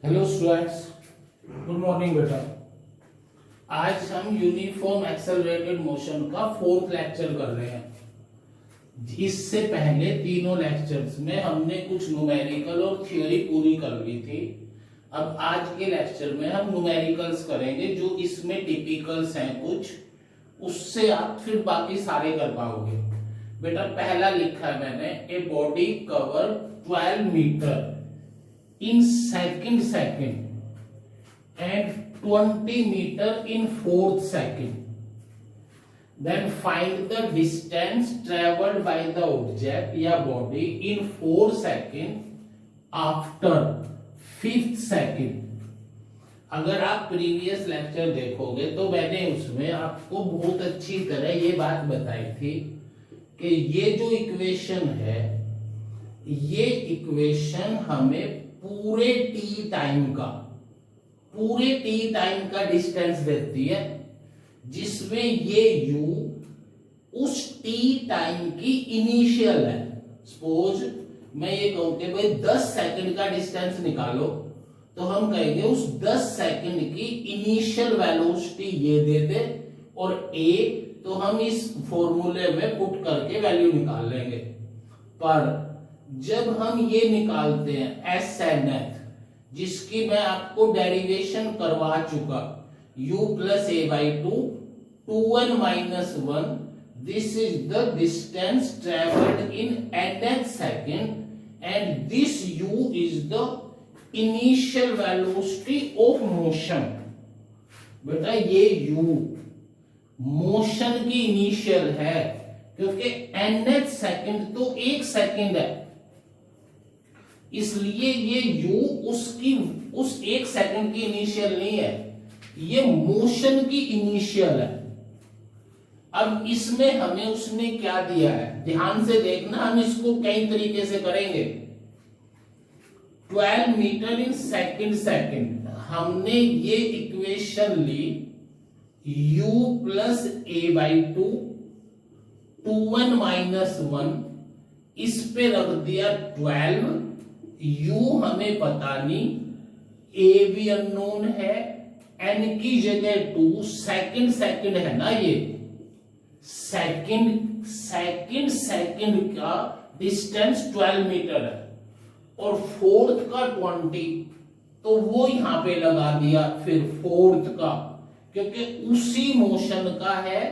Hello students, good morning बेटा। आज हम यूनिफॉर्म एक्सेलरेटेड मोशन का फोर्थ लेक्चर कर रहे हैं। इससे पहले तीनों लेक्चर्स में हमने कुछ न्यूमेरिकल और थ्योरी पूरी कर ली थी। अब आज के लेक्चर में हम न्यूमेरिकल्स करेंगे, जो इसमें टिपिकल्स हैं कुछ, उससे आप फिर बाकी सारे कर पाओगे। बेटा पहला लिखा है मैंने, a body cover 12 metre in second and 20 meter in fourth second. Then find the distance traveled by the object या body in 4 second after 5th second. अगर आप प्रीवियस लेक्चर देखोगे तो मैंने उसमें आपको बहुत अच्छी तरह ये बात बताई थी कि ये जो इक्वेशन है, ये इक्वेशन हमें पूरे टी टाइम का डिस्टेंस देती है, जिसमें ये u उस टी टाइम की इनिशियल है। सपोज मैं ये कहूं कि भाई 10 सेकंड का डिस्टेंस निकालो, तो हम कहेंगे उस 10 सेकंड की इनिशियल वेलोसिटी ये दे दे, और a तो हम इस फॉर्मूले में पुट करके वैल्यू निकाल लेंगे। पर जब हम ये निकालते हैं एस एन एथ, जिसकी मैं आपको डेरिवेशन करवा चुका, u plus a by two 2n minus 1, this is the distance travelled in nth second and this u is the initial velocity of motion. बेटा ये u मोशन की इनिशियल है, क्योंकि nth सेकेंड तो 1 सेकेंड है, इसलिए ये u उस 1 सेकंड की इनिशियल नहीं है, ये मोशन की इनिशियल है। अब इसमें हमें उसने क्या दिया है, ध्यान से देखना, हम इसको कई तरीके से करेंगे। 12 मीटर इन सेकंड, हमने ये इक्वेशन ली u plus a by two 2n minus 1, इस पे रख दिया 12, u हमें पता नहीं, a भी अननोन है, n की जगह 2, सेकंड है ना, ये सेकंड का डिस्टेंस 12 मीटर है, और फोर्थ का 20, तो वो यहां पे लगा दिया फिर फोर्थ का, क्योंकि उसी मोशन का है,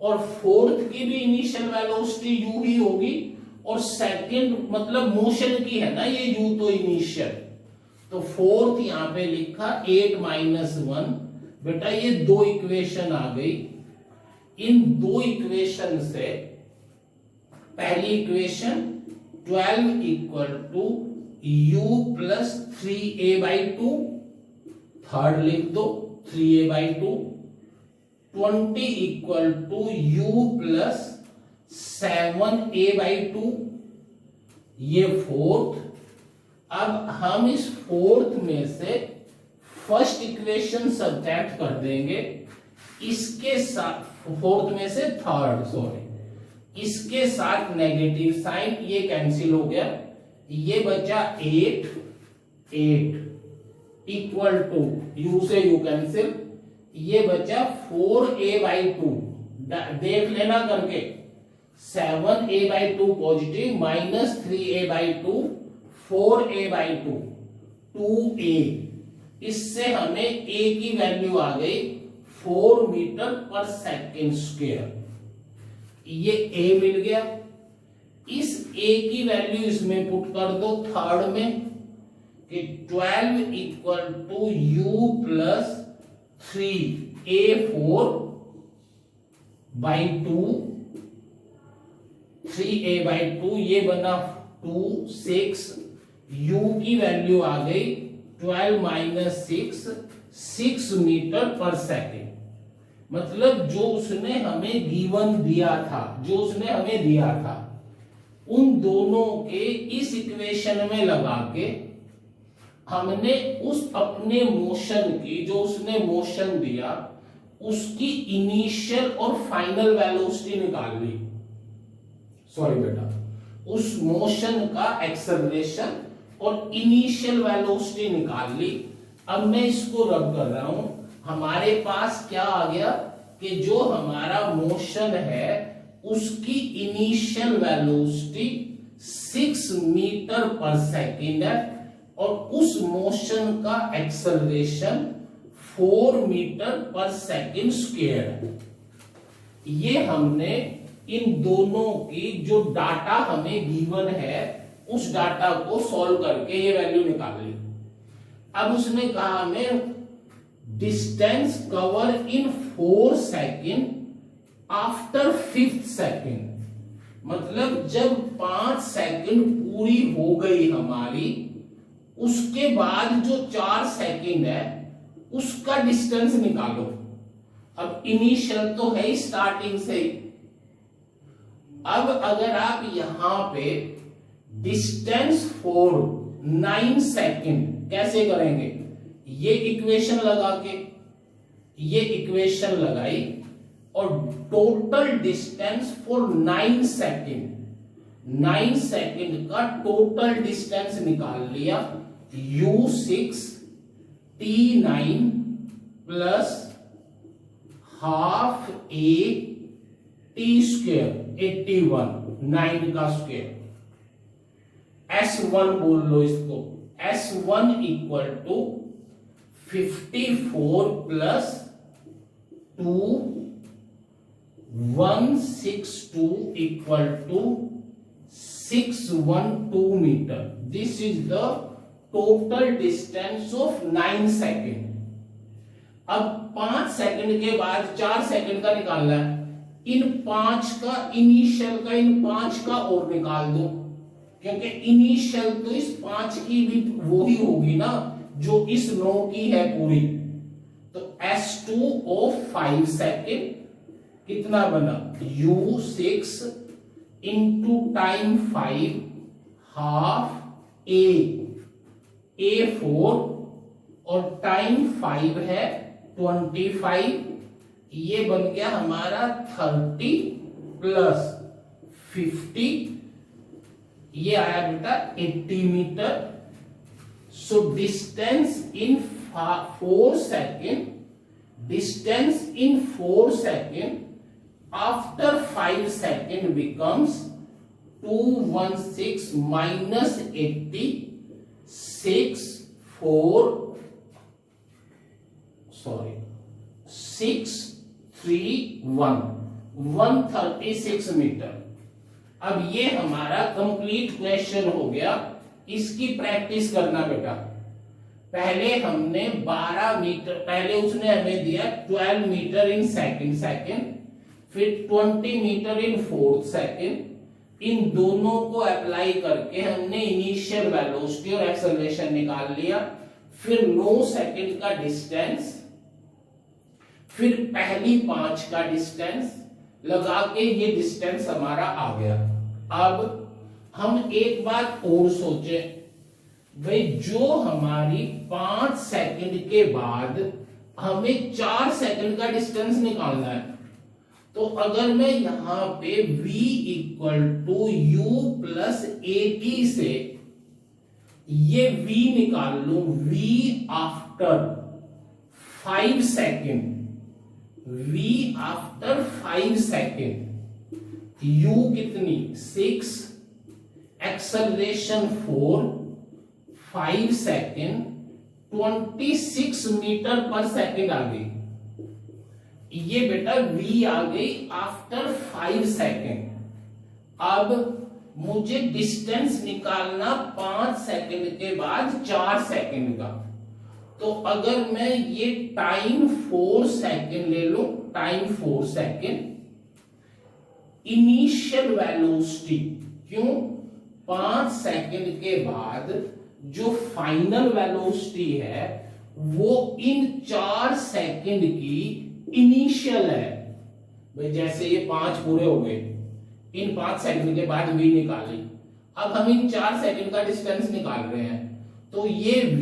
और फोर्थ की भी इनिशियल वेलोसिटी u ही होगी, और सेकंड मतलब मोशन की है ना ये u, तो इनिशियल, तो फोर्थ यहां पे लिखा 8 माइनस 1। बेटा ये दो इक्वेशन आ गई। इन दो इक्वेशन से पहली equation 12 equal to u plus 3a by two, third लिख दो 3a by two, 20 equal to u plus 7a by two, ये फोर्थ। अब हम इस फोर्थ में से फर्स्ट इक्वेशन सब्ट्रैक्ट कर देंगे, इसके साथ फोर्थ में से थर्ड, सॉरी, इसके साथ नेगेटिव साइन, ये कैंसिल हो गया, ये बचा 8 इक्वल टू u से u कैंसिल, ये बचा 4a बाई टू, देख लेना करके, 7a by to positive minus 3a by to, 4a by two 2a, इससे हमें a की वैल्यू आ गई 4 मीटर पर सेकेंड स्क्वायर, ये a मिल गया। इस a की वैल्यू इसमें पुट कर दो थर्ड में, कि 12 equal to u plus 3a4 by two, 3a by two, ये बना 2 6, u की वैल्यू आ गई 12 माइनस 6 मीटर पर सेकेंड। मतलब जो उसने हमें गिवन दिया था, उन दोनों के इस इक्वेशन में लगा के हमने उस अपने मोशन की, जो उसने मोशन दिया, उसकी इनिशियल और फाइनल वेलोसिटी निकाल ली। सॉरी बेटा, उस मोशन का एक्सेलरेशन और इनिशियल वेलोसिटी निकाल ली। अब मैं इसको रब कर रहा हूं, हमारे पास क्या आ गया कि जो हमारा मोशन है उसकी इनिशियल वेलोसिटी 6 मीटर पर सेकेंड है और उस मोशन का एक्सेलरेशन 4 मीटर पर सेकेंड स्क्वायर है। ये हमने इन दोनों की जो डाटा हमें गिवन है उस डाटा को सॉल्व करके ये वैल्यू निकाल ली। अब उसने कहा हमें distance cover in 4 second after 5th second, मतलब जब 5 सेकेंड पूरी हो गई हमारी, उसके बाद जो 4 सेकेंड है उसका डिस्टेंस निकालो। अब इनिशियल तो है स्टार्टिंग से ही। अब अगर आप यहां पे डिस्टेंस फॉर 9 सेकेंड कैसे करेंगे, ये इक्वेशन लगा के, ये इक्वेशन लगाई और total distance for 9 second, 9 second का टोटल डिस्टेंस निकाल लिया। u6 t9 plus half a t square 81, 9 का स्क्वायर। S1 बोल लो इसको, S1 इक्वल टू 54 प्लस 2 162 equal to 612 metre. This is the total distance of 9 second. अब 5 सेकेंड के बाद 4 सेकेंड का निकालना है, इन 5 का इनिशियल का इन 5 का और निकाल दो, क्योंकि इनिशियल तो इस 5 की भी वो ही होगी ना जो इस 9 की है पूरी। तो S2 ऑफ 5 सेकेंड कितना बना, u6 into time 5 half a4 और टाइम 5 है 25, ये बन गया हमारा 30 प्लस 50, ये आया बेटा 80 metre. So distance in 4 second, distance in 4 second after 5 second becomes 216 minus 80, 631, 136 metre. अब ये हमारा कंप्लीट क्वेश्चन हो गया। इसकी प्रैक्टिस करना बेटा। पहले हमने 12 मीटर, पहले उसने हमें दिया 12 मीटर इन सेकेंड, फिर 20 मीटर इन 4th सेकेंड। इन दोनों को अप्लाई करके हमने इनिशियल वेलोसिटी और एक्सेलरेशन निकाल लिया। फिर 9 सेकेंड का डिस्टेंस, फिर पहली 5 का डिस्टेंस लगा के ये डिस्टेंस हमारा आ गया। अब हम एक बात और सोचे, भाई जो हमारी 5 सेकेंड के बाद हमें 4 सेकेंड का डिस्टेंस निकालना है, तो अगर मैं यहां पे v equal to u plus at से ये v निकाल लू, v after 5 second, v after 5 second, u कितनी 6, एक्सेलरेशन 4, 5 सेकेंड 26 मीटर पर सेकेंड आ गई। ये बेटा v आ गई आफ्टर 5 सेकेंड। अब मुझे डिस्टेंस निकालना 5 सेकेंड के बाद 4 सेकेंड का। तो अगर मैं ये टाइम 4 सेकेंड ले लो, टाइम 4 सेकेंड, इनिशियल वेलोसिटी, क्यों 5 सेकेंड के बाद जो फाइनल वेलोसिटी है वो इन 4 सेकेंड की इनिशियल है। भाई जैसे ये 5 पूरे हो गए, इन 5 सेकंड के बाद v निकाली। अब हम इन 4 सेकंड का डिस्टेंस निकाल रहे हैं, तो ये v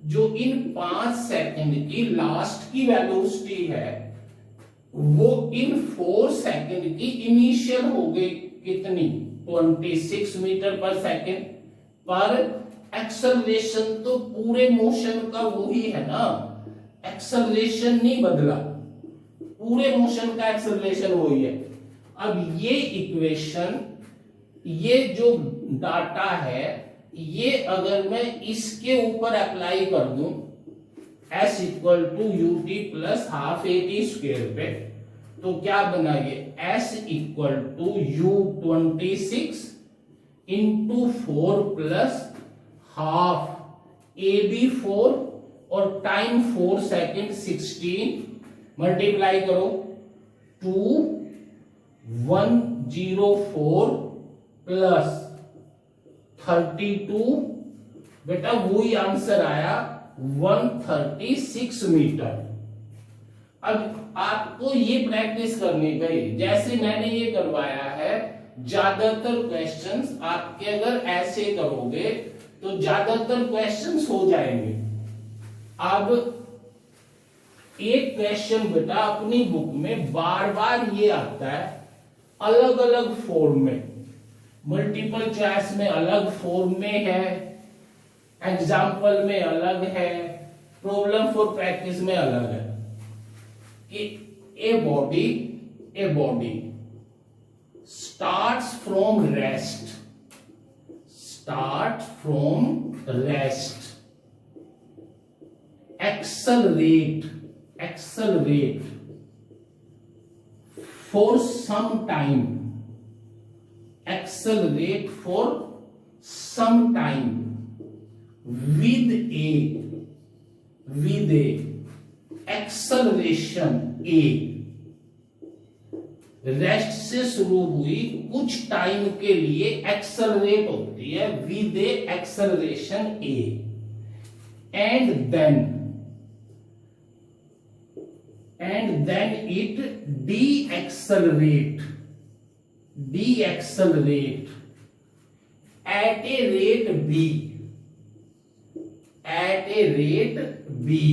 जो इन 5 सेकंड की लास्ट की वेलोसिटी है वो इन 4 सेकंड की इनिशियल हो गई कितनी 26 मीटर पर सेकंड। पर एक्सेलरेशन तो पूरे मोशन का वही है ना, एक्सेलरेशन नहीं बदला, पूरे मोशन का एक्सेलरेशन वही है। अब ये इक्वेशन, ये जो डाटा है, ये अगर मैं इसके ऊपर अप्लाई कर दूं s equal to u t plus half a t square पे, तो क्या बना ये s equal to u 26 into 4 plus half a b 4 और टाइम 4 सेकेंड 16, मल्टीप्लाई करो 2104 प्लस 32, बेटा वही आंसर आया 136 मीटर। अब आपको ये प्रैक्टिस करनी चाहिए, जैसे मैंने ये करवाया है। ज्यादातर क्वेश्चंस आपके अगर ऐसे करोगे तो ज्यादातर क्वेश्चंस हो जाएंगे। अब एक क्वेश्चन बेटा अपनी बुक में बार बार ये आता है अलग अलग फॉर्म में, मल्टीपल चॉइस में अलग फॉर्म में है, एग्जाम्पल में अलग है, प्रॉब्लम फॉर प्रैक्टिस में अलग है कि a body starts from rest, accelerate for some time, with a acceleration a, rest से शुरू हुई कुछ टाइम के लिए एक्सेलरेट होती है with a acceleration a, and then it decelerate at a rate b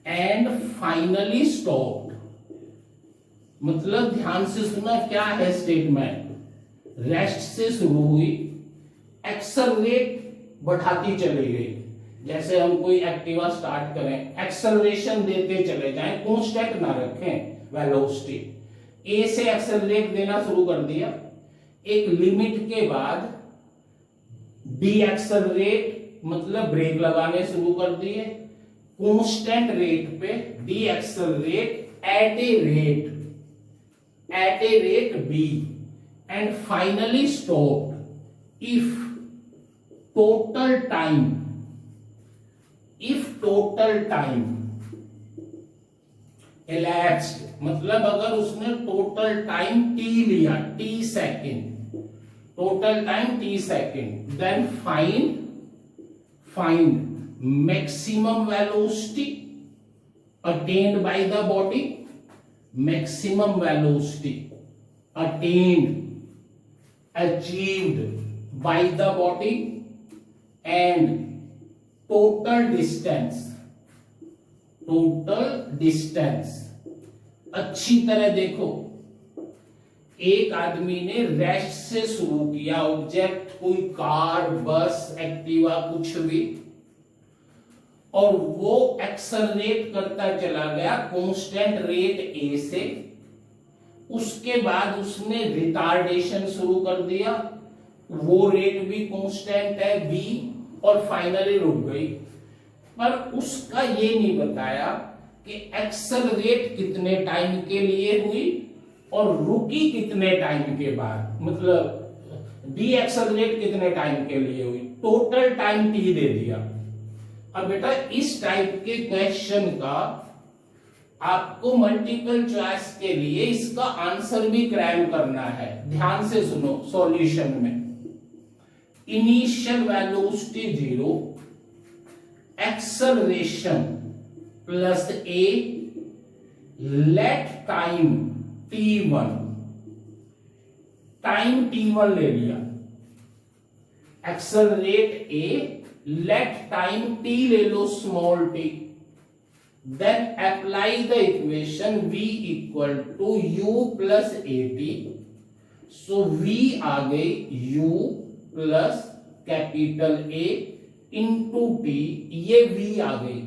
and finally stop. मतलब ध्यान से सुना, क्या है स्टेटमेंट, रेस्ट से शुरू हुई, एक्सेलरेट बढ़ाती चली गई। जैसे हम कोई एक्टिवा स्टार्ट करें, एक्सेलरेशन देते चले जाएं, कांस्टेंट ना रखें वेलोसिटी, ए से एक्सेलरेट देना शुरू कर दिया, एक लिमिट के बाद डी एक्सेलरेट मतलब ब्रेक लगाने शुरू कर दिए, कांस्टेंट रेट पे decelerate at a rate b and finally stopped if total time elapsed, मतलब अगर उसने टोटल टाइम t लिया, t second, total time t second, then find maximum velocity attained by the body, maximum velocity achieved by the body and total distance। अच्छी तरह देखो, एक आदमी ने रेस्ट से शुरू किया ऑब्जेक्ट, कोई कार, बस, एक्टिवा, कुछ भी, और वो एक्सेलरेट करता चला गया कांस्टेंट रेट ए से, उसके बाद उसने रिटार्डेशन शुरू कर दिया, वो रेट भी कांस्टेंट है बी, और फाइनली रुक गई। पर उसका ये नहीं बताया कि एक्सेलरेट कितने टाइम के लिए हुई और रुकी कितने टाइम के बाद, मतलब डी एक्सेलरेट कितने टाइम के लिए हुई, टोटल टाइम टी दे दिया। अब बेटा इस टाइप के क्वेश्चन का आपको मल्टीपल चॉइस के लिए इसका आंसर भी क्रैम करना है। ध्यान से सुनो, सॉल्यूशन में initial velocity 0, acceleration plus a, let time t1, time t1 ले लिया, accelerate a, let time t ले लो small t, then apply the equation v equal to u plus at, so v आ गई u plus capital A into t, ये v आ गई,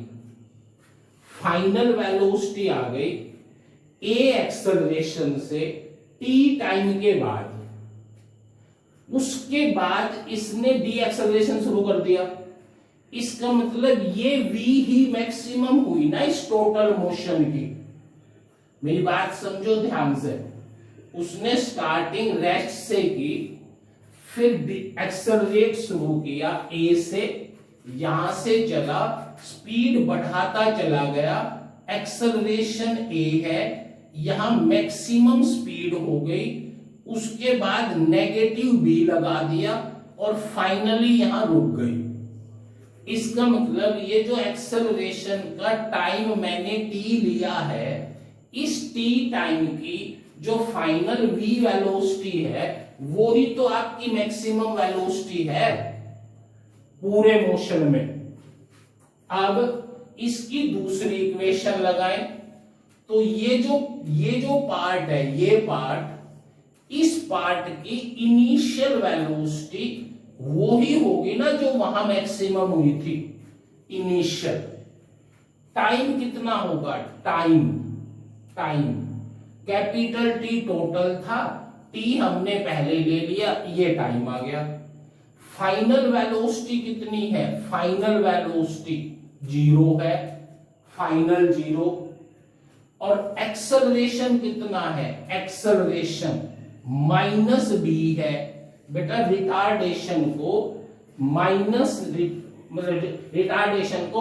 final velocity आ गई a acceleration से t time के बाद। उसके बाद इसने d एक्सेलरेशन शुरू कर दिया, इसका मतलब ये v ही मैक्सिमम हुई ना इस टोटल मोशन की। मेरी बात समझो ध्यान से, उसने स्टार्टिंग रेस्ट से की, फिर एक्सेलरेट शुरू किया a से, यहां से चला, स्पीड बढ़ाता चला गया, एक्सेलरेशन a है, यहां मैक्सिमम स्पीड हो गई, उसके बाद नेगेटिव b लगा दिया और फाइनली यहां रुक गई। इसका मतलब ये जो एक्सेलरेशन का टाइम मैंने t लिया है, इस t टाइम की जो फाइनल v वेलोसिटी है वो ही तो आपकी मैक्सिमम वेलोसिटी है पूरे मोशन में। अब इसकी दूसरी इक्वेशन लगाएं तो ये जो पार्ट है, ये पार्ट, इस पार्ट की इनिशियल वेलोसिटी वो ही होगी ना जो वहां मैक्सिमम हुई थी इनिशियल। टाइम कितना होगा, टाइम कैपिटल टी टोटल था, टी हमने पहले ले लिया, ये टाइम आ गया। फाइनल वेलोसिटी कितनी है, फाइनल वेलोसिटी 0 है, फाइनल 0। और एक्सेलरेशन कितना है, एक्सेलरेशन -b है। बेटा रिटार्डेशन को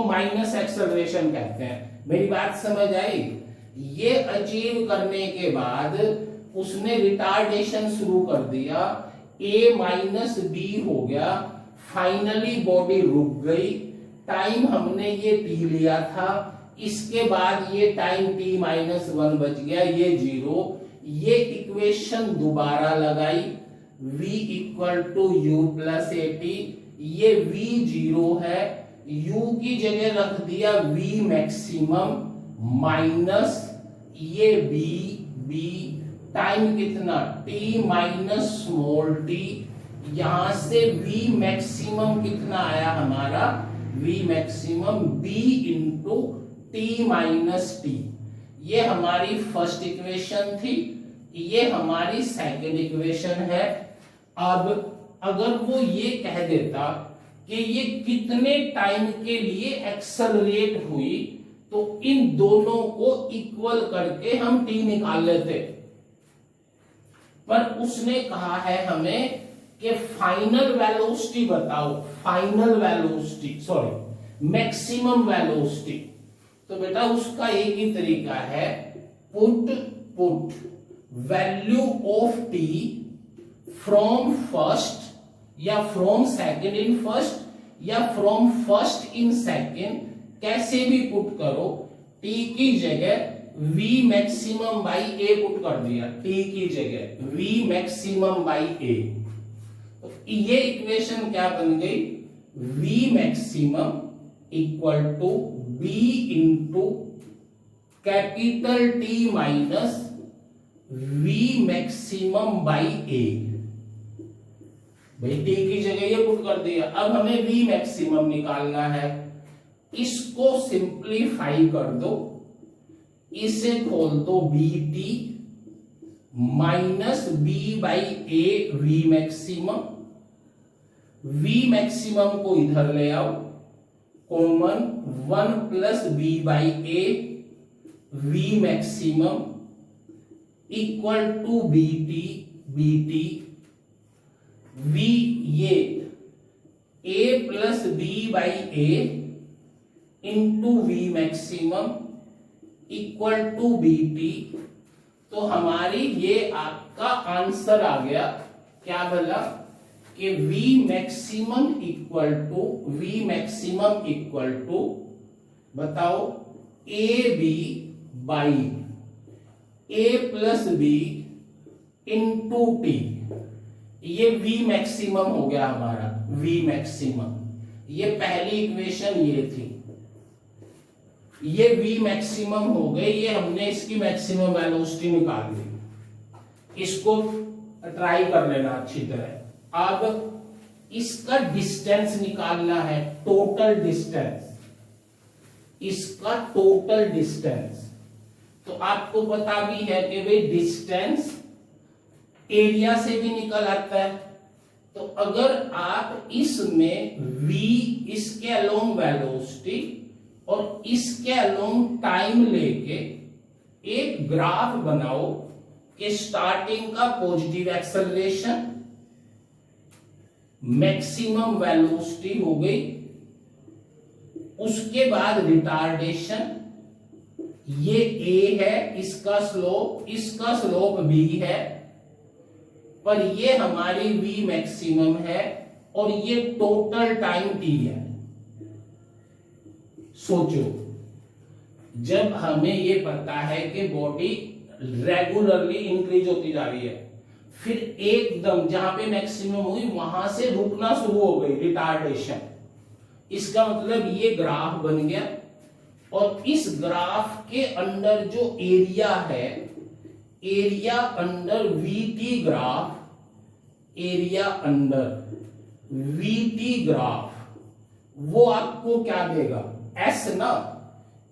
माइनस एक्सेलरेशन कहते हैं। मेरी बात समझ आई? ये अचीव करने के बाद उसने रिटार्डेशन शुरू कर दिया, a माइनस बी हो गया, फाइनली बॉडी रुक गई, टाइम हमने ये t लिया था, इसके बाद ये टाइम t -1 बच गया, ये 0। ये इक्वेशन दोबारा लगाई, v equal to u plus at, ये v 0 है, u की जगह रख दिया v मैक्सिमम माइनस ये b, टाइम कितना t माइनस स्मॉल t, यहां से v मैक्सिमम कितना आया हमारा, v maximum b into t minus t। ये हमारी फर्स्ट इक्वेशन थी, ये हमारी सेकंड इक्वेशन है। अब अगर वो ये कह देता कि ये कितने टाइम के लिए एक्सेलरेट हुई, तो इन दोनों को इक्वल करके हम t निकाल लेते, पर उसने कहा है हमें कि फाइनल वेलोसिटी बताओ, final velocity sorry maximum velocity. तो बेटा उसका एक ही तरीका है, put value of t from first या फ्रॉम सेकंड इन फर्स्ट या फ्रॉम फर्स्ट इन सेकंड, कैसे भी पुट करो, t की जगह v maximum by a put कर दिया, t की जगह v मैक्सिमम बाई a। तो ये इक्वेशन क्या बन गई, v maximum equal to b into capital T minus v maximum by a। भाई t की जगह ये पुट कर दिया, अब हमें v मैक्सिमम निकालना है। इसको सिंप्लीफाई कर दो, इसे खोल दो bt minus b by a v maximum, v maximum को इधर ले आओ, common 1 plus b by a v maximum equal to bt v ये a plus b by a into v maximum equal to bt। तो हमारी ये आपका answer आ गया, क्या बोला कि v मैक्सिमम इक्वल टू बताओ a b by a plus b into t। ये v मैक्सिमम हो गया हमारा, v मैक्सिमम, ये पहली इक्वेशन ये थी, ये v मैक्सिमम हो गई, ये हमने इसकी मैक्सिमम वेलोसिटी निकाल ली। इसको ट्राई कर लेना अच्छी तरह। अब इसका डिस्टेंस निकालना है, टोटल डिस्टेंस, इसका टोटल डिस्टेंस। तो आपको पता भी है कि भाई डिस्टेंस एरिया से भी निकल आता है। तो अगर आप इसमें v इसके अलोंग वेलोसिटी और इसके अलोंग टाइम लेके एक ग्राफ बनाओ कि स्टार्टिंग का पॉजिटिव एक्सेलरेशन, मैक्सिमम वेलोसिटी हो गई, उसके बाद रिटार्डेशन, ये a है, इसका स्लोप b है, पर ये हमारी v मैक्सिमम है और ये टोटल टाइम t है। सोचो, जब हमें ये पता है कि बॉडी रेगुलरली इंक्रीज होती जा रही है, फिर एकदम जहां पे मैक्सिमम हुई वहां से रुकना शुरू हो गई, रिटार्डेशन, इसका मतलब ये ग्राफ बन गया। और इस ग्राफ के अंदर जो एरिया है, area under VT graph, area under VT graph, वो आपको क्या देगा, एस ना,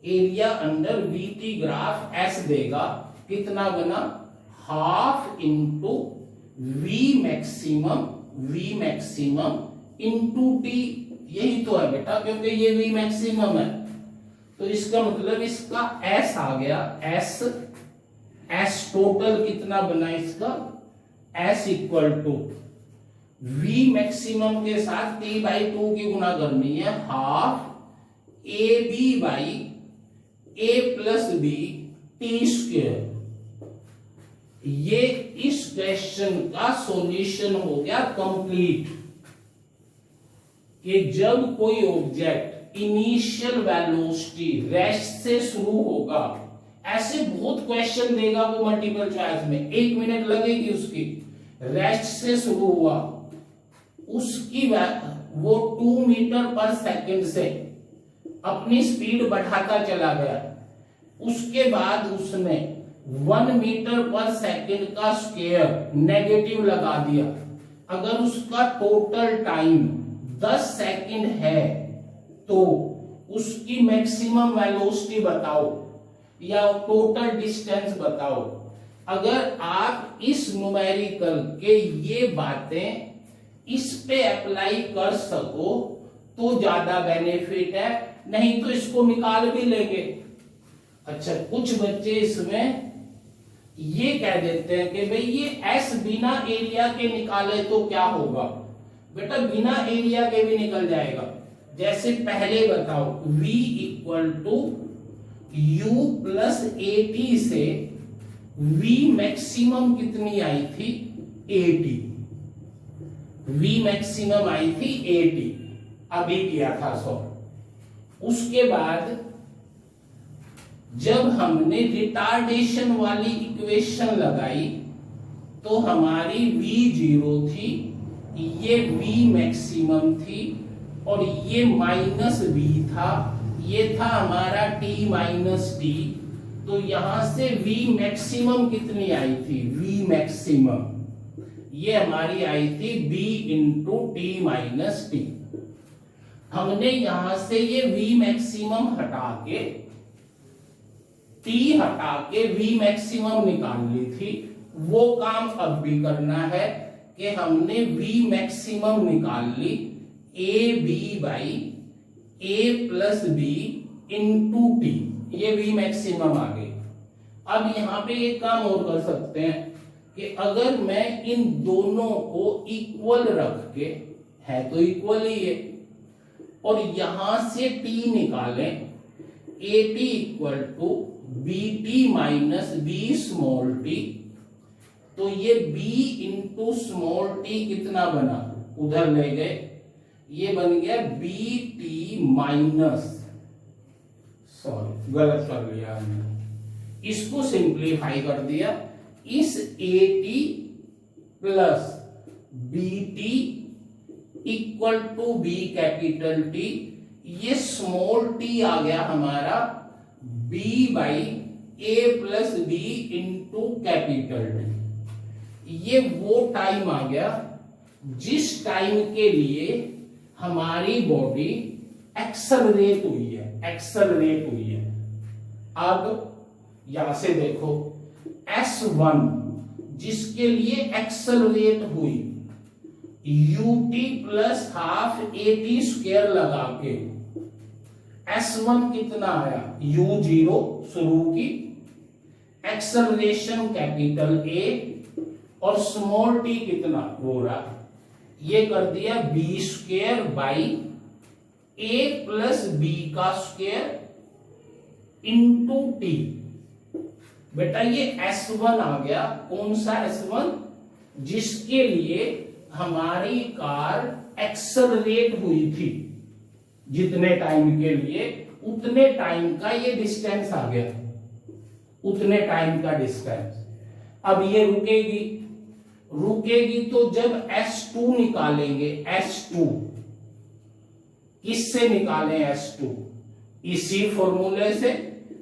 area under VT graph S देगा। कितना बना, half into we maximum into T. यही तो है बेटा, क्योंकि ये वी मैक्सिमम है, तो इसका मतलब इसका एस आ गया, एस टोटल कितना बना इसका, s equal to v maximum के साथ टी बाई 2 की गुना करनी है, half a b by a plus b t square. ये इस क्वेश्चन का सॉल्यूशन हो गया कंप्लीट, कि जब कोई ऑब्जेक्ट इनिशियल वेलोसिटी रेस्ट से शुरू होगा, ऐसे बहुत क्वेश्चन देगा वो मल्टीपल चॉइस में, 1 मिनट लगेगी उसकी, रेस्ट से शुरू हुआ, उसकी वो 2 मीटर पर सेकंड से अपनी स्पीड बढ़ाता चला गया, उसके बाद उसने 1 मीटर पर सेकंड का स्क्वायर नेगेटिव लगा दिया। अगर उसका टोटल टाइम 10 सेकंड है तो उसकी मैक्सिमम वेलोसिटी बताओ या टोटल डिस्टेंस बताओ। अगर आप इस न्यूमेरिकल के ये बातें इस पे अप्लाई कर सको तो ज्यादा बेनिफिट है, नहीं तो इसको निकाल भी लेंगे। अच्छा, कुछ बच्चे इसमें ये कह देते हैं कि भाई ये एस बिना एरिया के निकाले तो क्या होगा। बेटा बिना एरिया के भी निकल जाएगा। जैसे पहले बताओ, v equal to u plus a t से v मैक्सिमम कितनी आई थी, 80। v मैक्सिमम आई थी 80, अभी किया था 100। उसके बाद जब हमने रिटार्डेशन वाली इक्वेशन लगाई तो हमारी v0 थी, ये v मैक्सिमम थी और ये माइनस v था, ये था हमारा t माइनस टी। तो यहां से v मैक्सिमम कितनी आई थी, v मैक्सिमम ये हमारी आई थी b into T minus T. हमने यहां से ये v मैक्सिमम हटा के t हटा के v मैक्सिमम निकाल ली थी। वो काम अब भी करना है कि हमने v मैक्सिमम निकाल ली, a b by a plus b into t, ये v मैक्सिमम आ गई। अब यहां पे एक काम और कर सकते हैं कि अगर मैं इन दोनों को इक्वल रख के, है तो इक्वल ही है, और यहां से t निकालें, a t equal to b t minus b small t, तो ये b इंटू स्मॉल टी कितना बना, उधर ले गए, ये बन गया बी टी माइनस, सॉरी गलत कर लिया हमने, इसको सिंप्लीफाई कर दिया, इस a t plus b t equal to b capital t, ये स्मॉल टी आ गया हमारा b by a plus b into capital t. ये वो टाइम आ गया जिस टाइम के लिए हमारी बॉडी एक्सेलरेट हुई है। अब यहां से देखो S1 जिसके लिए एक्सेलरेट हुई, ut plus half at square लगा के S1 कितना आया, u0 शुरू की, एक्सेलरेशन कैपिटल A और स्मॉल t कितना हो रहा, ये कर दिया b square by a plus b का स्क्वायर इंटू t। बेटा ये S1 आ गया, कौन सा S1, जिसके लिए हमारी कार एक्सेलरेट हुई थी, जितने टाइम के लिए उतने टाइम का ये डिस्टेंस आ गया, उतने टाइम का डिस्टेंस। अब ये रुकेगी तो जब S2 निकालेंगे, S2 किससे निकालें, S2 इसी फॉर्मूले से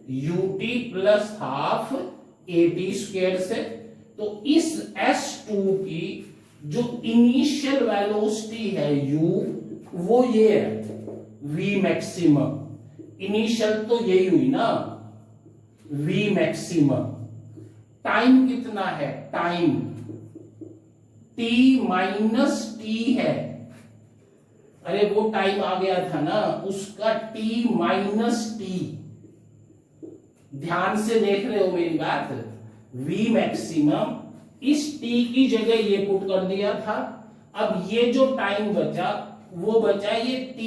ut plus half at square से। तो इस S2 की जो इनिशियल वेलोसिटी है u, वो ये है v मैक्सिमम। इनिशियल तो यही हुई ना, v मैक्सिमम। टाइम कितना है, टाइम t माइनस t है, अरे वो टाइम आ गया था ना, उसका t माइनस t। ध्यान से देख रहे हो मेरी बात, v मैक्सिमम इस t की जगह ये पुट कर दिया था। अब ये जो टाइम बचा वो बचा ये t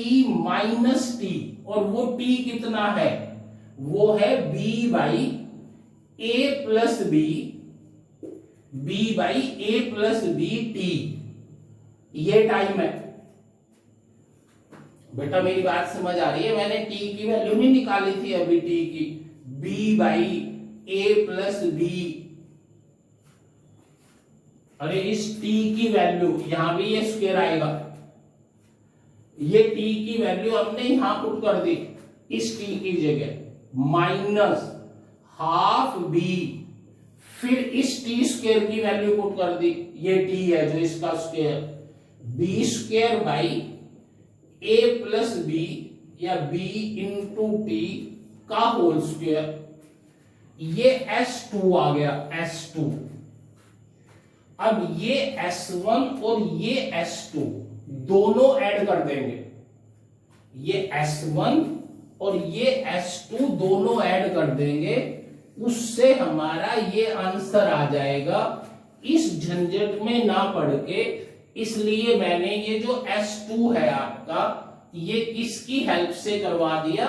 माइनस t, और वो t कितना है, वो है b by a plus b by a plus b t, ये टाइम है। बेटा मेरी बात समझ आ रही है, मैंने t की वैल्यू नहीं निकाली थी अभी, t की b by a plus b। अरे इस t की वैल्यू यहां भी ये स्क्वायर आएगा, ये t की वैल्यू हमने यहां पुट कर दी, इस t की जगह माइनस हाफ b, फिर इस t स्क्वायर की वैल्यू पुट कर दी, ये t है जो इसका square, b square by a plus b या b इंटू t का होल स्क्वायर। ये S2 आ गया, S2। अब ये S1 और ये S2 दोनों ऐड कर देंगे, ये S1 और ये S2 दोनों ऐड कर देंगे, उससे हमारा ये आंसर आ जाएगा। इस झंझट में ना पड़ के, इसलिए मैंने ये जो S2 है आपका, ये किसकी हेल्प से करवा दिया,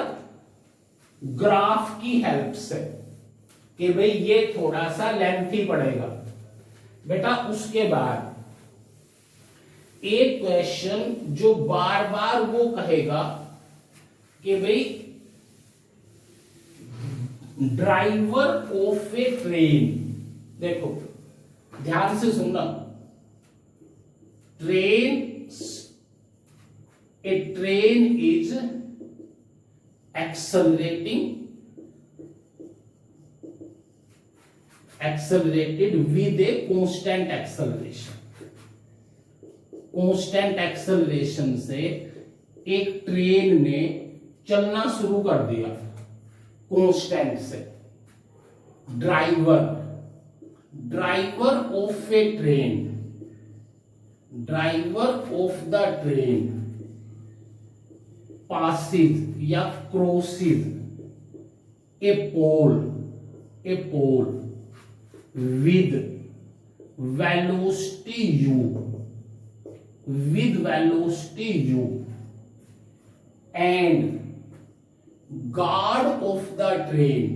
ग्राफ की हेल्प से, कि भाई ये थोड़ा सा लेंथी पड़ेगा। बेटा उसके बाद एक क्वेश्चन जो बार बार वो कहेगा कि भाई ड्राइवर ऑफ ए ट्रेन, देखो ध्यान से सुनना, a train is accelerated with a constant acceleration। constant acceleration से एक ट्रेन ने चलना शुरू कर दिया कांस्टेंट से। Driver of a train, driver of the train passes या crosses a pole with velocity u, and guard of the train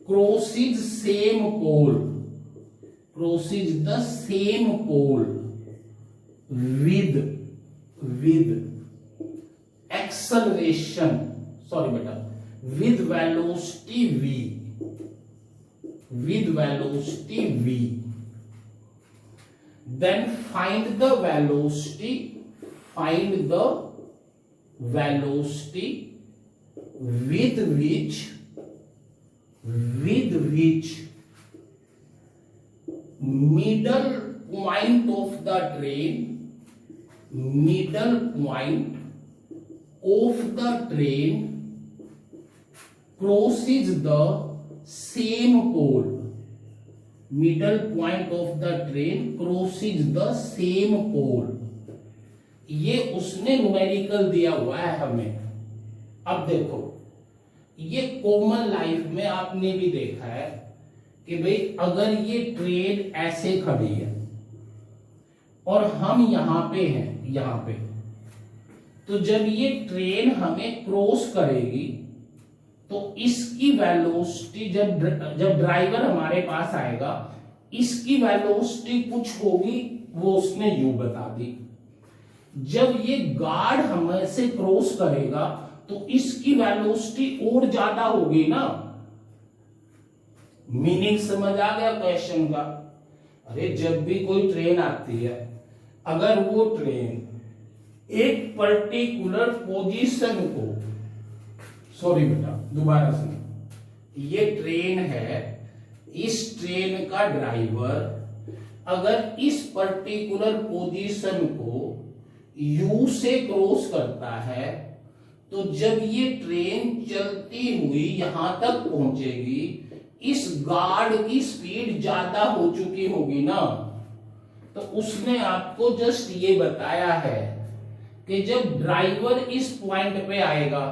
crosses the same pole with acceleration, sorry beta, with velocity v, then find the velocity with which middle point of the train, middle point of the train crosses the same pole, middle point of the train crosses the same pole। ये उसने numerical दिया हुआ है हमें। अब देखो, ये common life में आपने भी देखा है कि भाई अगर ये ट्रेन ऐसे खड़ी है और हम यहां पे हैं, यहां पे, तो जब ये ट्रेन हमें क्रॉस करेगी तो इसकी वेलोसिटी जब ड्राइवर हमारे पास आएगा, इसकी वेलोसिटी कुछ होगी, वो उसने यू बता दी। जब ये गार्ड हमसे क्रॉस करेगा तो इसकी वेलोसिटी और ज्यादा होगी ना। मीनिंग समझ आ गया क्वेश्चन का? अरे जब भी कोई ट्रेन आती है, अगर वो ट्रेन एक पर्टिकुलर पोजीशन को, सॉरी बेटा दोबारा सुनो, ये ट्रेन है, इस ट्रेन का ड्राइवर अगर इस पर्टिकुलर पोजीशन को यू से क्रॉस करता है, तो जब ये ट्रेन चलती हुई यहां तक पहुंचेगी, इस गार्ड की स्पीड ज्यादा हो चुकी होगी ना। तो उसने आपको जस्ट ये बताया है कि जब ड्राइवर इस पॉइंट पे आएगा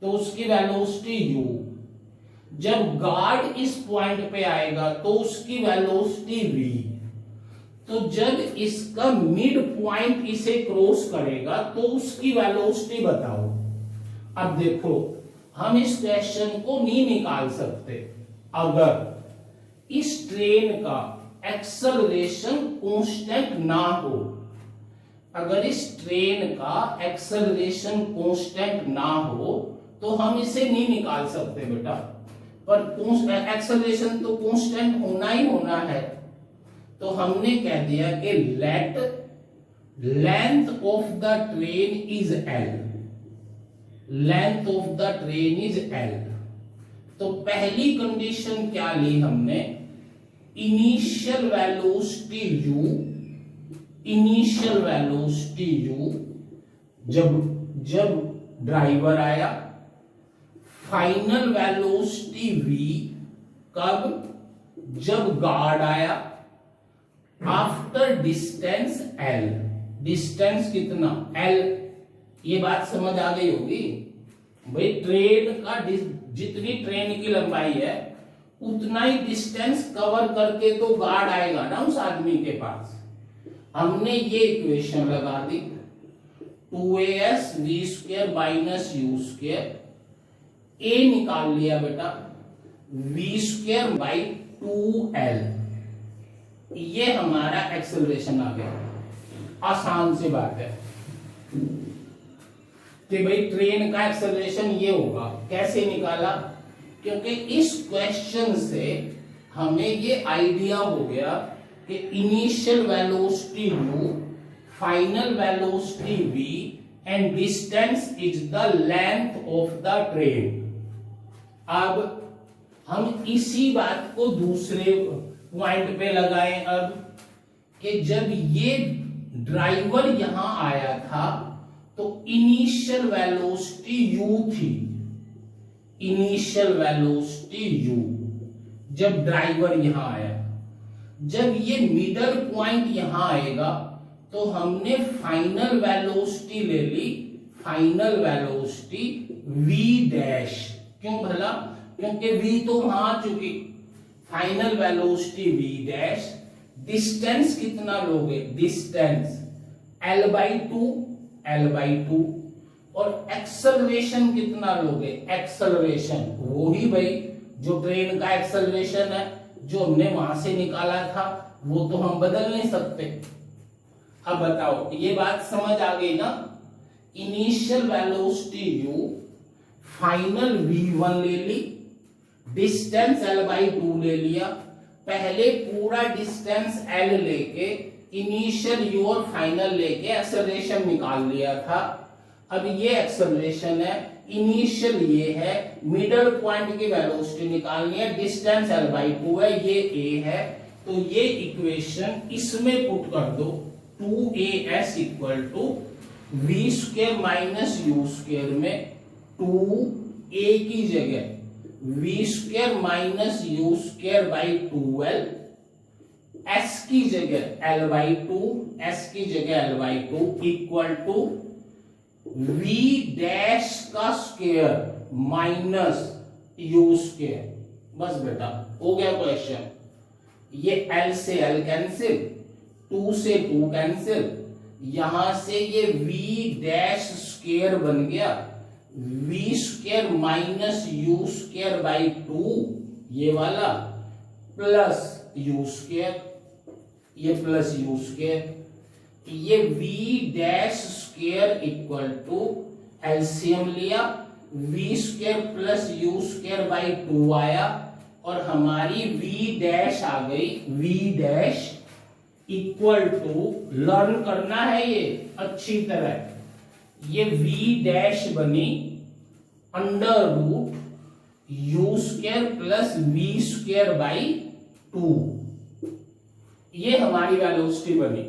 तो उसकी वेलोसिटी u, जब गार्ड इस पॉइंट पे आएगा तो उसकी वेलोसिटी v, तो जब इसका मिड पॉइंट इसे क्रॉस करेगा तो उसकी वेलोसिटी बताओ। अब देखो, हम इस क्वेश्चन को नहीं निकाल सकते अगर इस ट्रेन का एक्सेलरेशन कांस्टेंट ना हो। अगर इस ट्रेन का एक्सेलरेशन कांस्टेंट ना हो तो हम इसे नहीं निकाल सकते बेटा, पर एक्सेलरेशन तो कांस्टेंट होना ही होना है। तो हमने कह दिया कि late length of the train is L, length of the train is L. तो पहली कंडीशन क्या ली हमने? Initial velocity u, initial velocity u जब ड्राइवर आया, फाइनल वेलोसिटी v कब? जब गार्ड आया, आफ्टर डिस्टेंस l, डिस्टेंस कितना? l। ये बात समझ आ गई होगी भाई, ट्रेन का जितनी ट्रेन की लंबाई है उतना ही डिस्टेंस कवर करके तो गार्ड आएगा ना उस आदमी के पास। हमने ये इक्वेशन लगा दी, 2as v square minus u square, a निकाल लिया बेटा, v स्क्वायर बाई 2l, ये हमारा एक्सेलरेशन आ गया। आसान सी बात है कि भाई ट्रेन का एक्सेलरेशन ये होगा। कैसे निकाला? क्योंकि इस क्वेश्चन से हमें ये आइडिया हो गया कि initial velocity u, final velocity v and distance is the length of the train. अब हम इसी बात को दूसरे पॉइंट पे लगाएं अब, कि जब ये ड्राइवर यहां आया था तो इनिशियल वेलोसिटी u थी, इनिशियल वेलोसिटी u जब ड्राइवर यहां आया। जब ये मिडल पॉइंट यहां आएगा तो हमने फाइनल वेलोसिटी ले ली, फाइनल वेलोसिटी v डैश। क्यों भला? क्योंकि v तो वहां आ चुकी, final velocity v dash. Distance कितना लोगे? Distance l/2, l/2। और एक्सेलरेशन कितना लोगे? एक्सेलरेशन वो ही भाई जो ट्रेन का एक्सेलरेशन है, जो हमने वहां से निकाला था, वो तो हम बदल नहीं सकते। अब बताओ, ये बात समझ आ गई ना? Initial velocity u, final v1 ले ली, डिस्टेंस l/2 ले लिया। पहले पूरा डिस्टेंस l लेके इनिशियल u और फाइनल लेके एक्सेलरेशन निकाल लिया था। अब ये एक्सेलरेशन है, इनिशियल ये है, मिडल पॉइंट की वेलोसिटी निकालनी है, डिस्टेंस l/2 है, ये a है, तो ये इक्वेशन इसमें पुट कर दो, 2as equal to v square minus u square में 2a की जगह v square minus u square by 12, s की जगह l बाई 2, s की जगह l by 2 equal to v dash का स्क्वायर माइनस यू स्क्वायर। बस बेटा हो गया क्वेश्चन। ये l से l कैंसिल, 2 से 2 कैंसिल, यहां से ये v डैश स्क्वायर बन गया v square minus u square by 2 ये वाला, प्लस यू स्क्वायर, ये प्लस यू स्क्वायर, ये v dash square equal to LCM लिया, v square plus u square by 2 आया और हमारी v डैश आ गई, v dash equal to, learn करना है ये अच्छी तरह, ये v डैश बनी under root u square plus v square by 2, ये हमारी वेलोसिटी बनी।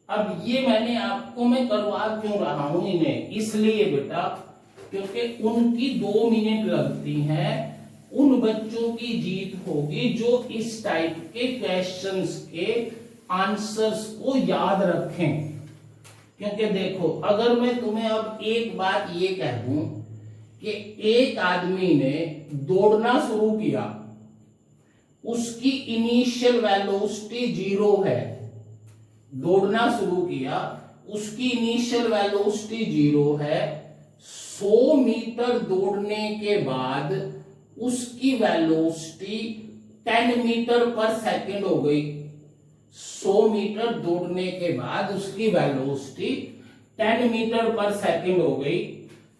अब ये मैं करवा क्यों रहा हूं इन्हें, इसलिए बेटा क्योंकि उनकी 2 मिनट लगती हैं, उन बच्चों की जीत होगी जो इस टाइप के क्वेश्चंस के आंसर्स को याद रखें। क्योंकि देखो अगर मैं तुम्हें अब एक बात ये कह दूं कि एक आदमी ने दौड़ना शुरू किया, उसकी इनिशियल वेलोसिटी 0 है, दौड़ना शुरू किया, उसकी इनिशियल वेलोसिटी 0 है, 100 मीटर दौड़ने के बाद उसकी वेलोसिटी 10 मीटर पर सेकंड हो गई। 100 मीटर दौड़ने के बाद उसकी वेलोसिटी 10 मीटर पर सेकंड हो गई।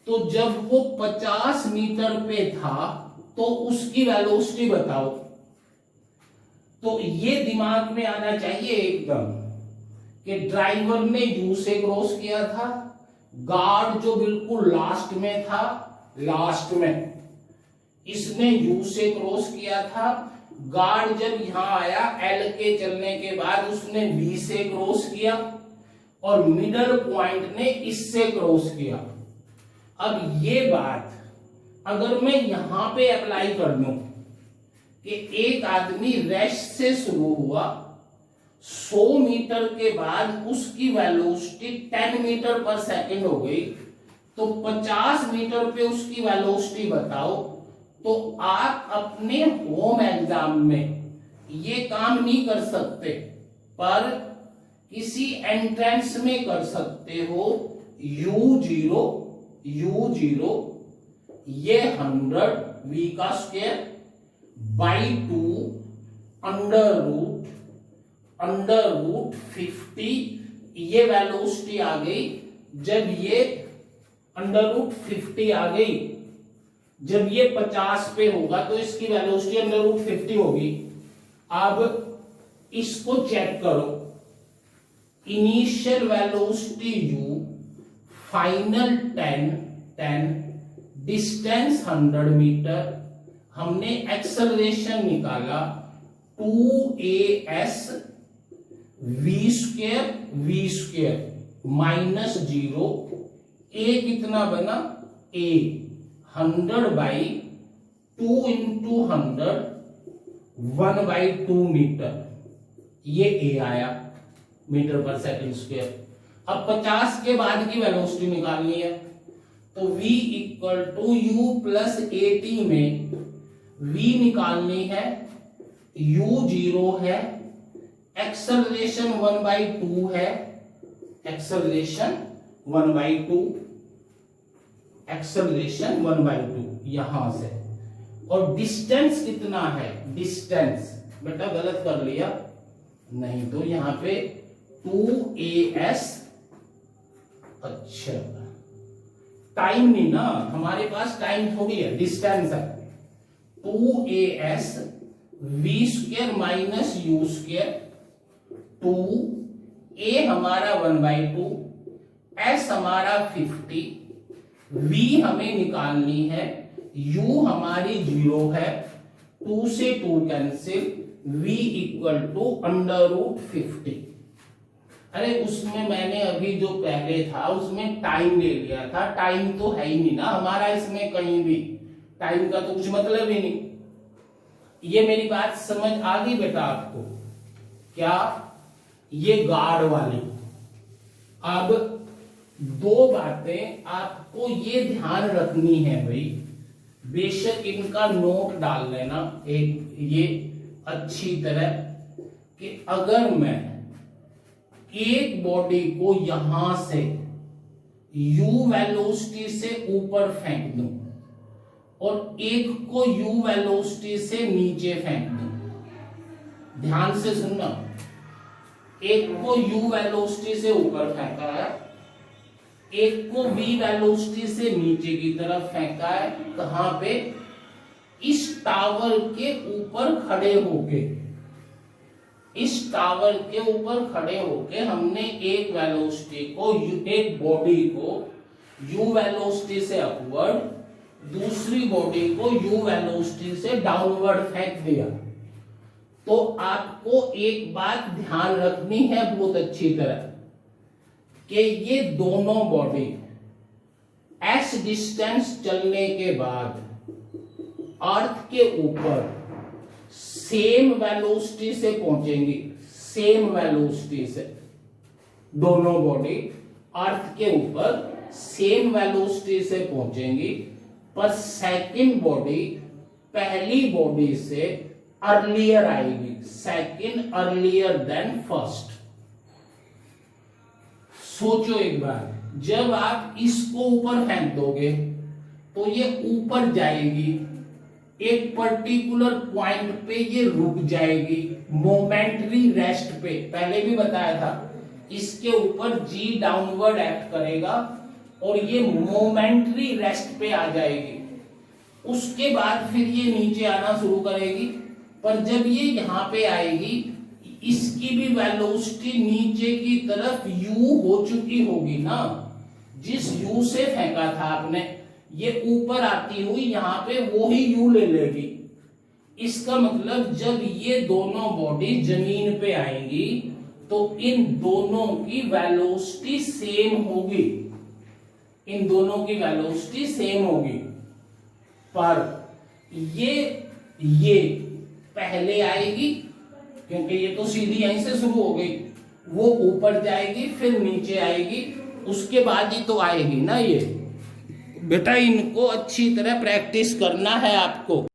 तो जब वो 50 मीटर पे था तो उसकी वेलोसिटी बताओ। तो ये दिमाग में आना चाहिए एकदम कि ड्राइवर ने यू से क्रॉस किया था, गार्ड जो बिल्कुल लास्ट में था, लास्ट में इसने यू से क्रॉस किया था, गार्ड जब यहां आया एल के चलने के बाद उसने वी से क्रॉस किया और मिडल पॉइंट ने इससे क्रॉस किया। अब ये बात अगर मैं यहां पे अप्लाई कर दूं कि एक आदमी रेस्ट से शुरू हुआ, 100 मीटर के बाद उसकी वेलोसिटी 10 मीटर पर सेकंड हो गई, तो 50 मीटर पे उसकी वेलोसिटी बताओ। तो आप अपने होम एग्जाम में ये काम नहीं कर सकते, पर किसी एंट्रेंस में कर सकते हो। u0 ये 100 v का स्क्वायर बाई 2 अंडर रूट 50, ये वेलोसिटी आ गई। जब ये अंडर रूट 50 आ गई, जब ये 50 पे होगा तो इसकी वेलोसिटी अंडर रूट 50 होगी। अब इसको चेक करो, initial velocity u, final 10, distance 100 metre, हमने एक्सेलरेशन निकाला 2as v square minus 0, a कितना बना, a 100 बाई 2 इंटू 100 1/2 मीटर, ये a आया मीटर पर सेकंड स्क्वायर। अब 50 के बाद की वेलोसिटी निकालनी है, तो v equal to u plus 80 में v निकालनी है, u 0 है, एक्सेलरेशन 1/2 है, एक्सेलरेशन 1/2 यहां से, और डिस्टेंस कितना है, डिस्टेंस बेटा गलत कर लिया, नहीं तो यहां पे 2as, अच्छा टाइम नहीं ना, हमारे पास टाइम थोड़ी है, डिस्टेंस है। 2as v square minus u square, 2a हमारा 1/2, s हमारा 50, v हमें निकालनी है, u हमारी 0 है, 2 से 2 कैंसिल, v इक्वल टू √50। अरे उसमें मैंने अभी जो पहले था उसमें टाइम ले लिया था, टाइम तो है ही नहीं ना हमारा इसमें, कहीं भी टाइम का तो कुछ मतलब ही नहीं। ये मेरी बात समझ आ गई बेटा आपको? क्या ये गार्ड वाली। अब दो बातें आपको ये ध्यान रखनी है भाई, बेशक इनका नोट डाल लेना एक ये अच्छी तरह, कि अगर मैं एक बॉडी को यहां से u वेलोसिटी से ऊपर फेंक दूं और एक को u वेलोसिटी से नीचे फेंक दूं, ध्यान से सुनना, एक को u वेलोसिटी से ऊपर फेंका है, एक को v वेलोसिटी से नीचे की तरफ फेंका है। कहां पे? इस टावर के ऊपर खड़े होके, इस टावर के ऊपर खड़े होके हमने एक वेलोसिटी को, एक बॉडी को u वेलोसिटी से अपवर्ड, दूसरी बॉडी को u वेलोसिटी से डाउनवर्ड फेंक दिया। तो आपको एक बात ध्यान रखनी है बहुत अच्छी तरह, कि ये दोनों बॉडी s डिस्टेंस चलने के बाद अर्थ के ऊपर सेम वेलोसिटी से पहुंचेंगी, सेम वेलोसिटी से दोनों बॉडी अर्थ के ऊपर सेम वेलोसिटी से पहुंचेंगी, पर सेकंड बॉडी पहली बॉडी से अर्लियर आएगी, सेकंड अर्लियर देन फर्स्ट। सोचो एक बार, जब आप इसको ऊपर फेंक दोगे तो ये ऊपर जाएगी, एक पर्टिकुलर पॉइंट पे ये रुक जाएगी, मोमेंटरी रेस्ट पे, पहले भी बताया था, इसके ऊपर g डाउनवर्ड एक्ट करेगा और ये मोमेंटरी रेस्ट पे आ जाएगी। उसके बाद फिर ये नीचे आना शुरू करेगी, पर जब ये यहाँ पे आएगी इसकी भी वेलोसिटी नीचे की तरफ u हो चुकी होगी ना, जिस u से फेंका था आपने, ये ऊपर आती हुई यहाँ पे वो ही u ले लेगी। इसका मतलब जब ये दोनों बॉडी जमीन पे आएंगी तो इन दोनों की वेलोसिटी सेम होगी, इन दोनों की वेलोसिटी सेम होगी, पर ये पहले आएगी क्योंकि ये तो सीधी यहीं से शुरू हो गई, वो ऊपर जाएगी फिर नीचे आएगी, उसके बाद ही तो आएगी ना ये। बेटा इनको अच्छी तरह प्रैक्टिस करना है आपको।